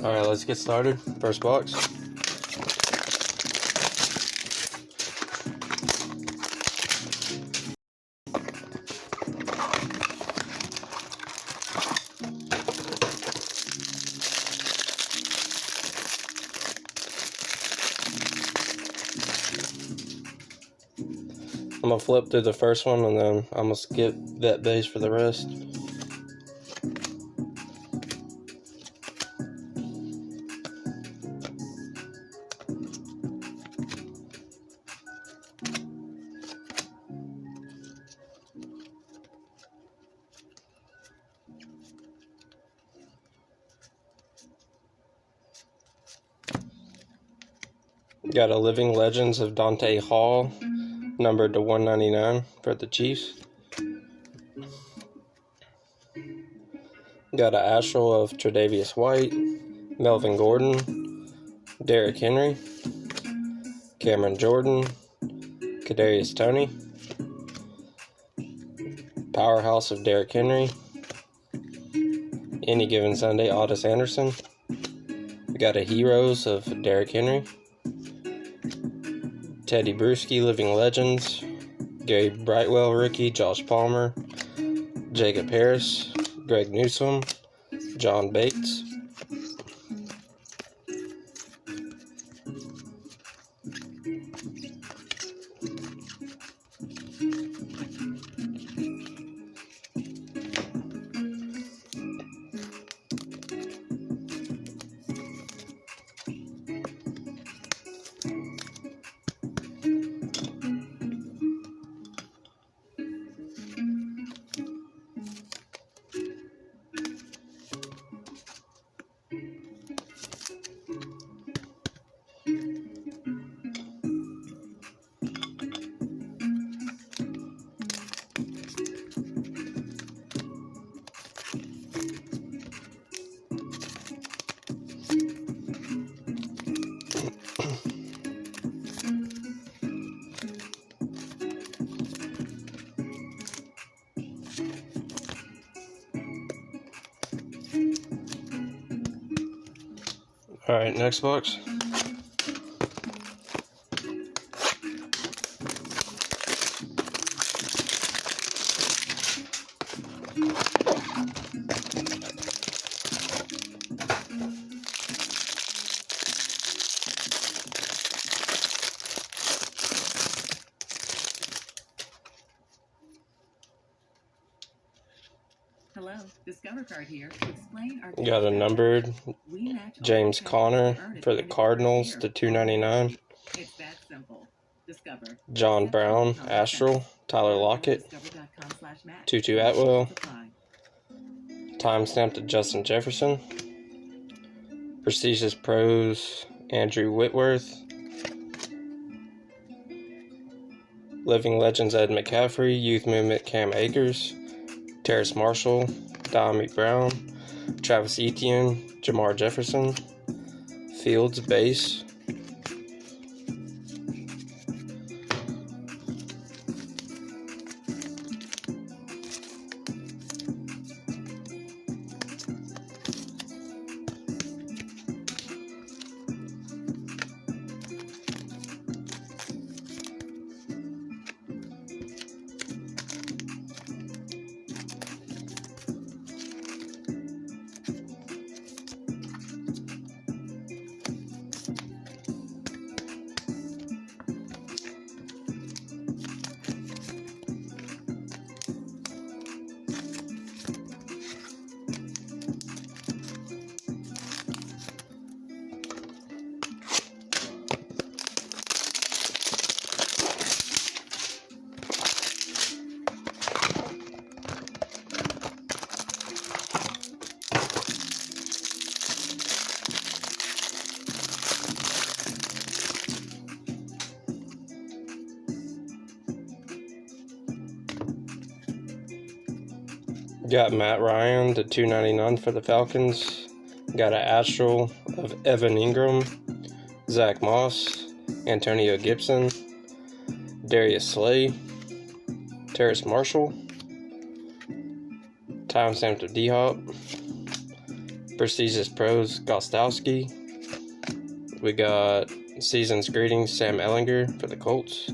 Alright, let's get started. First box. I'm going to flip through the first one and then I'm going to skip that base for the rest. Got a Living Legends of Dante Hall, numbered to 199 for the Chiefs. Got an Astral of Tre'Davious White, Melvin Gordon, Derrick Henry, Cameron Jordan, Kadarius Toney, Powerhouse of Derrick Henry, Any Given Sunday, Otis Anderson. We got a Heroes of Derrick Henry, Teddy Bruschi, Living Legends, Gary Brightwell rookie, Josh Palmer, Jacob Harris, Greg Newsome, John Bates. Alright, next box. Hello, Discover Card here to explain our Got a numbered James Conner for the Cardinals to 299. It's that simple. Discover. John Brown, Astral, Tyler Lockett, Tutu Atwell, timestamp to Justin Jefferson, Prestigious Pros, Andrew Whitworth, Living Legends, Ed McCaffrey, Youth Movement, Cam Akers, Terrace Marshall, Diami Brown, Travis Etienne, Jamar Jefferson, Fields base, got Matt Ryan to 299 for the Falcons. Got an Astral of Evan Ingram, Zach Moss, Antonio Gibson, Darius Slay, Terrace Marshall, timestamp to D-Hop, Prestigious Pros, Gostowski. We got Season's Greetings, Sam Ellinger for the Colts.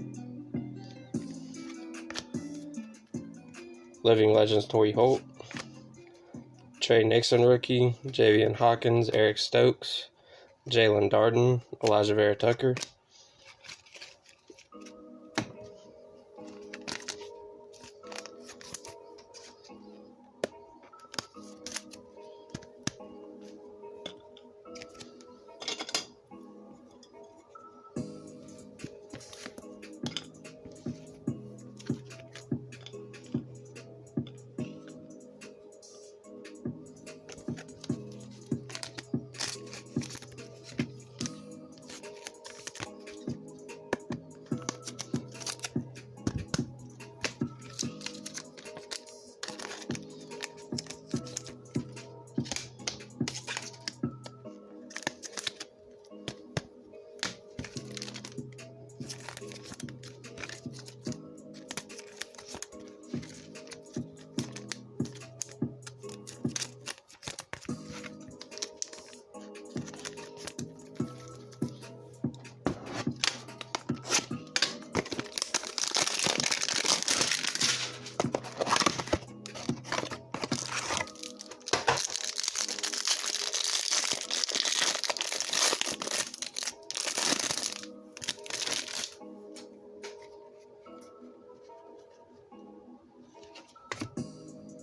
Living Legends, Torrey Holt. Trey Nixon rookie, Javian Hawkins, Eric Stokes, Jalen Darden, Elijah Vera Tucker.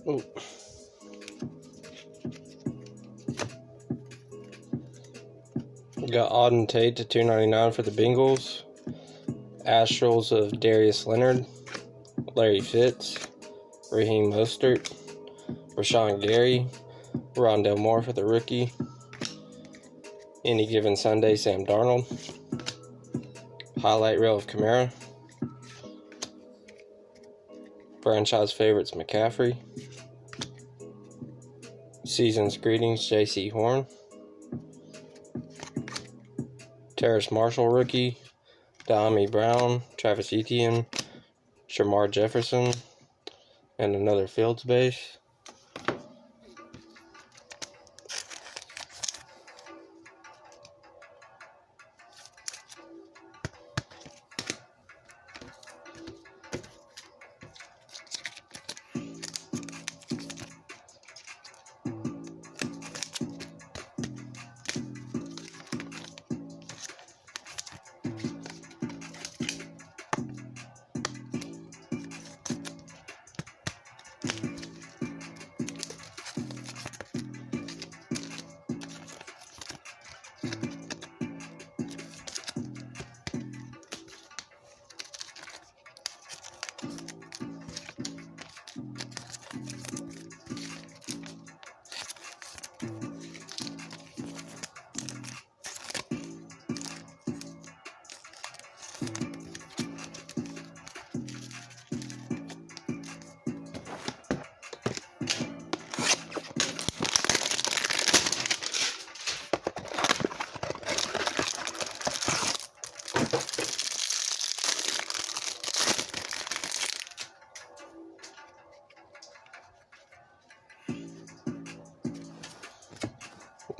Ooh. We got Auden Tate to $2.99 for the Bengals. Astrals of Darius Leonard, Larry Fitz, Raheem Mostert, Rashawn Gary, Rondell Moore for the rookie. Any Given Sunday, Sam Darnold. Highlight reel of Kamara. Franchise favorites, McCaffrey. Season's Greetings, J.C. Horn. Terrace Marshall rookie, Dami Brown, Travis Etienne, Shamar Jefferson, and another Fields base.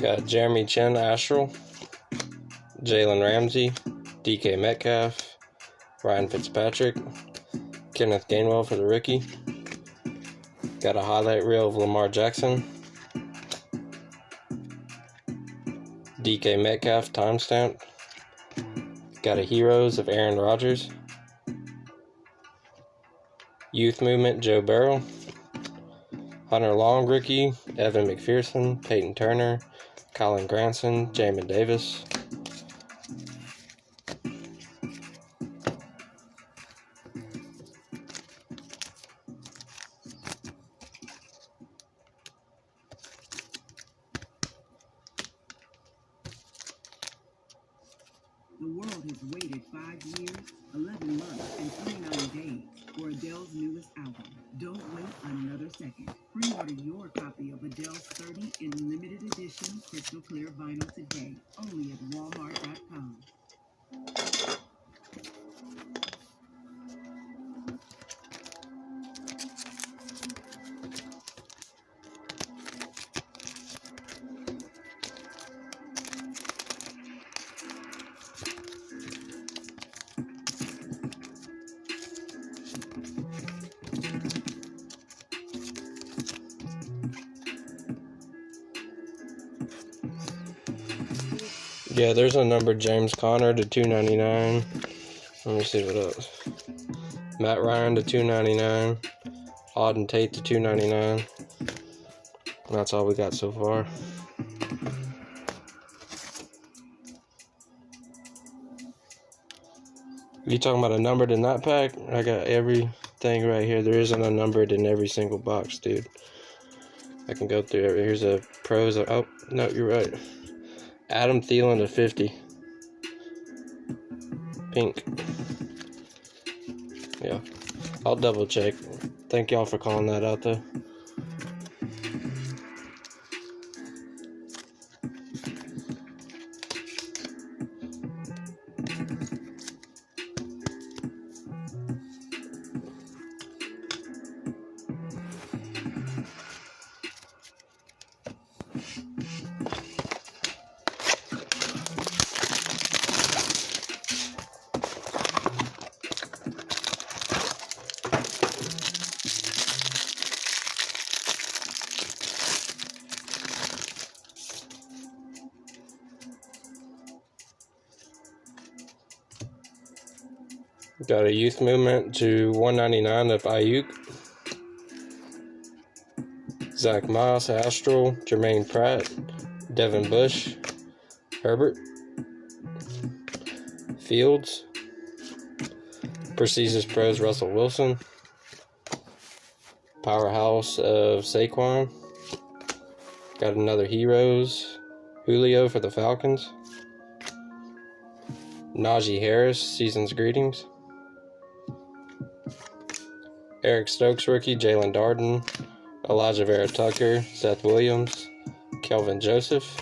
Got Jeremy Chin Astral, Jalen Ramsey, DK Metcalf, Ryan Fitzpatrick, Kenneth Gainwell for the rookie. Got a highlight reel of Lamar Jackson, DK Metcalf timestamp. Got a Heroes of Aaron Rodgers, Youth Movement Joe Burrow, Hunter Long rookie, Evan McPherson, Peyton Turner, Colin Granson, Jamin Davis. The world has waited 5 years, 11 months, and 29 days for Adele's newest album. Don't wait another second. Pre-order your copy of Adele's 30 in limited edition crystal clear vinyl today, only at Walmart.com. Yeah, there's a number James Conner to 299. Let me see what else. Matt Ryan to 299. Auden Tate to 299. That's all we got so far. You talking about a numbered in that pack? I got everything right here. There isn't a numbered in every single box, dude. I can go through it. Here's a pros. Oh, no, you're right. Adam Thielen to 50. Pink. Yeah. I'll double check. Thank y'all for calling that out, though. Got a youth movement to 199 of Ayuk. Zach Moss, Astral, Jermaine Pratt, Devin Bush, Herbert, Fields, Precisus Pros, Russell Wilson, Powerhouse of Saquon. Got another Heroes, Julio for the Falcons, Najee Harris, Season's Greetings, Eric Stokes rookie, Jalen Darden, Elijah Vera Tucker, Seth Williams, Kelvin Joseph.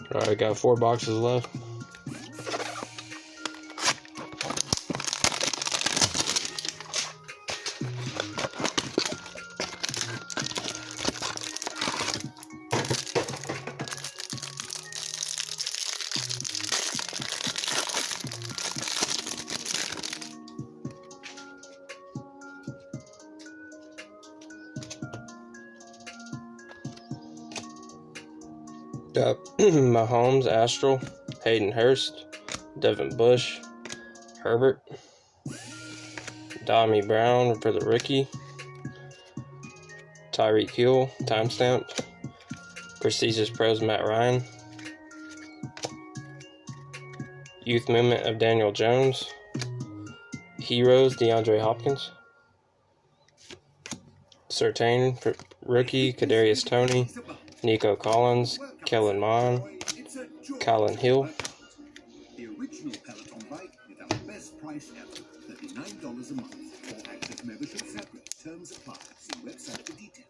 Alright, got 4 boxes left. Got Mahomes, Astral, Hayden Hurst, Devin Bush, Herbert, Dami Brown for the rookie, Tyreek Hill, timestamp, Precisus Pros, Matt Ryan, Youth Movement of Daniel Jones, Heroes, DeAndre Hopkins, Certain for rookie, Kadarius Toney, Nico Collins, Kellen Mond, Colin Hill. The original Peloton bike with our best price ever, $39 a month. Or active membership separate. Terms apply. See website for details.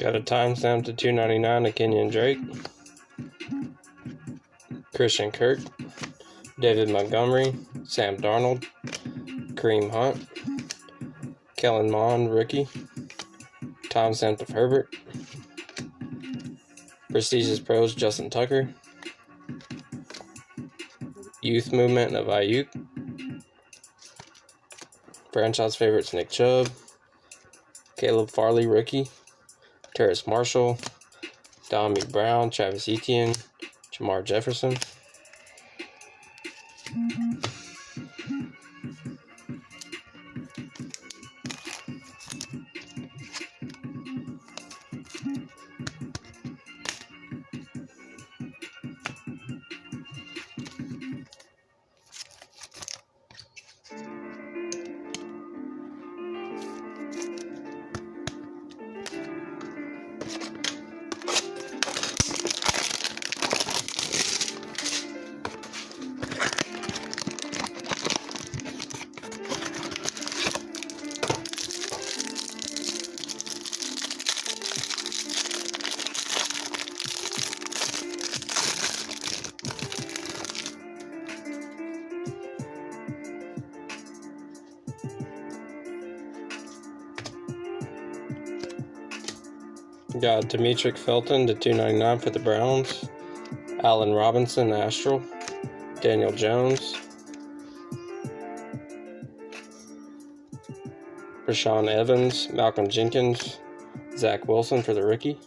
Got a timestamp to 299 to Kenyon Drake, Christian Kirk, David Montgomery, Sam Darnold, Kareem Hunt, Kellen Mond, rookie, timestamp of Herbert, Prestigious Pros, Justin Tucker, Youth Movement of Ayuk, Franchise Favorites Nick Chubb, Caleb Farley, rookie, Terrace Marshall, Dominic Brown, Travis Etienne, Jamar Jefferson. Got Demetric Felton to 299 for the Browns, Allen Robinson, Astral, Daniel Jones, Rashawn Evans, Malcolm Jenkins, Zach Wilson for the rookie,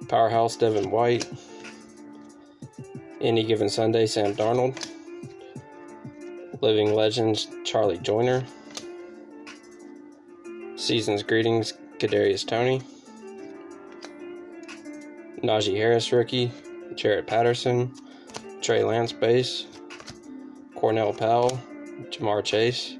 Powerhouse Devin White, Any Given Sunday Sam Darnold, Living Legends Charlie Joyner, Season's Greetings Kadarius Toney, Najee Harris rookie, Jarrett Patterson, Trey Lance base, Cornell Powell, Jamar Chase,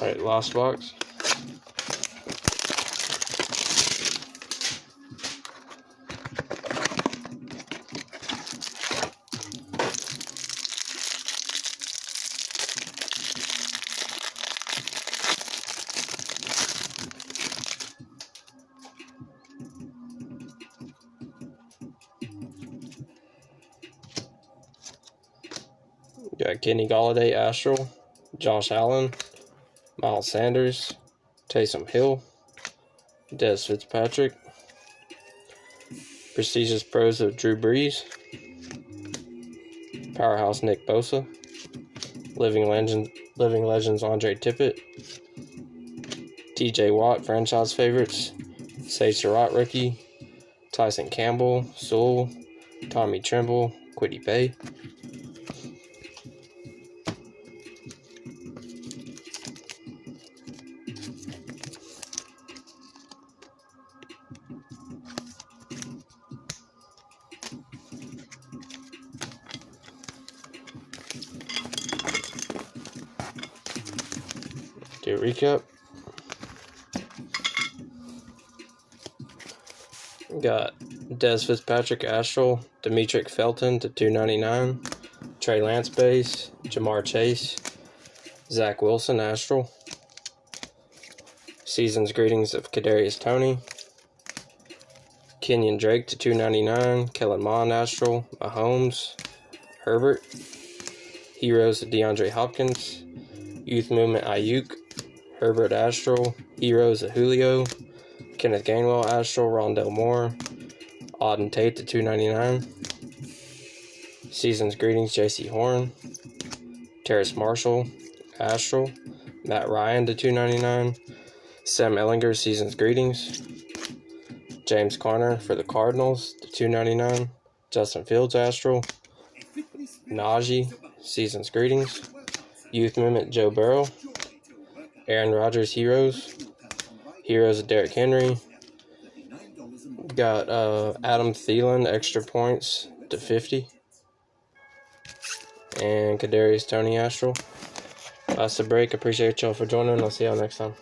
Alright, last box. Got Kenny Golladay, Astral, Josh Allen, Miles Sanders, Taysom Hill, Dez Fitzpatrick, Prestigious Pros of Drew Brees, Powerhouse Nick Bosa, Living Legends Andre Tippett, TJ Watt Franchise Favorites, Sage Surratt rookie, Tyson Campbell, Sewell, Tommy Tremble, Kwity Paye. Do a recap. Got Dez Fitzpatrick Astral, Demetric Felton to 299, Trey Lance base, Jamar Chase, Zach Wilson Astral, Season's Greetings of Kadarius Toney, Kenyon Drake to 299, Kellen Mond Astral, Mahomes, Herbert, Heroes of DeAndre Hopkins, Youth Movement Ayuk, Herbert Astral, Heroes of Julio, Kenneth Gainwell Astral, Rondell Moore, Auden Tate to 299. Season's Greetings J.C. Horn, Terrace Marshall Astral, Matt Ryan to 299. Sam Ellinger Season's Greetings, James Conner for the Cardinals to 299. Justin Fields Astral, Najee Season's Greetings, Youth Movement Joe Burrow, Aaron Rodgers Heroes of Derrick Henry. Got Adam Thielen extra points to 50, and Kadarius Toney Astral. That's the break. Appreciate y'all for joining. I'll see y'all next time.